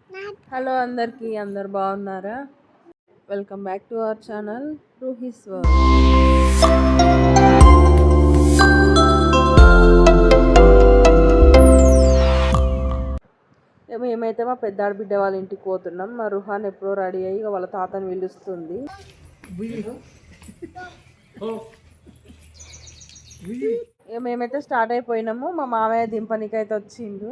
Hello అందరికీ, అందరు బాగున్నారా? Welcome back to our channel Roohi's world. మేమైతే మా పెద్ద ఆడబిడ్డ వాళ్ళ ఇంటికి పోతున్నాం. మా రుహాన్ ఎప్పుడో రెడీ అయ్యి వాళ్ళ తాతని పిలుస్తుంది. మేమైతే స్టార్ట్ అయిపోయినాము. మా మామయ్య దింపనికి అయితే వచ్చిండు.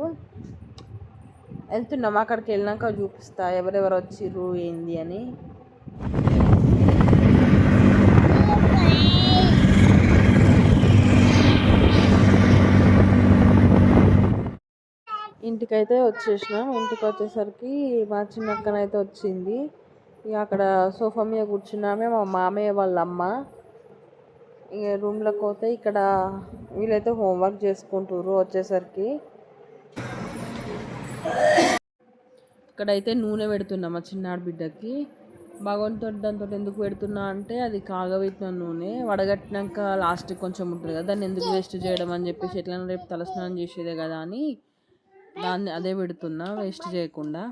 వెళ్తున్నాం. అక్కడికి వెళ్ళినాక చూపిస్తా ఎవరెవరు వచ్చిర్రు ఏంది అని. ఇంటికైతే వచ్చేసినాం. ఇంటికి వచ్చేసరికి మా చిన్నక్కనైతే వచ్చింది. ఇక అక్కడ సోఫా మీద కూర్చున్నామే మా మామయ్య వాళ్ళ అమ్మ. ఇక రూమ్లోకి పోతే ఇక్కడ వీళ్ళైతే హోంవర్క్ చేసుకుంటారు. వచ్చేసరికి ఇక్కడైతే నూనె పెడుతున్నా మా చిన్నాడు బిడ్డకి. భగవంతుడు దాంతో ఎందుకు పెడుతున్నా అంటే అది కాగబెట్టిన నూనె వడగట్టినాక లాస్ట్కి కొంచెం ఉంటుంది కదా, దాన్ని ఎందుకు వేస్ట్ చేయడం అని చెప్పేసి ఎట్లైనా రేపు తలస్నానం చేసేదే కదా అని దాన్ని అదే పెడుతున్నా, వేస్ట్ చేయకుండా.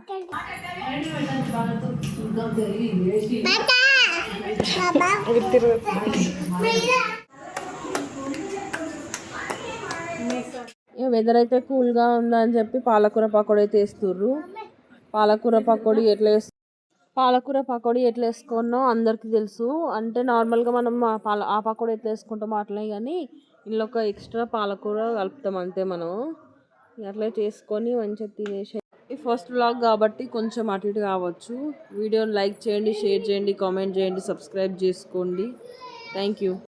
వెదర్ అయితే కూల్గా ఉందని చెప్పి పాలకూర పకోడీ అయితే వేస్తుర్రు. పాలకూర పకోడీ ఎట్లా వేసుకోనో అందరికీ తెలుసు. అంటే నార్మల్గా మనం ఆ పకోడీ ఎట్లా వేసుకుంటామో అట్లనే, కానీ ఇందులో ఒక ఎక్స్ట్రా పాలకూర కలుపుతాం అంతే. మనం అట్లా చేసుకొని మంచిగా తినేసి, ఈ ఫస్ట్ వ్లాగ్ కాబట్టి కొంచెం అటు ఇటు కావచ్చు. వీడియోని లైక్ చేయండి, షేర్ చేయండి, కామెంట్ చేయండి, సబ్స్క్రైబ్ చేసుకోండి. Thank you.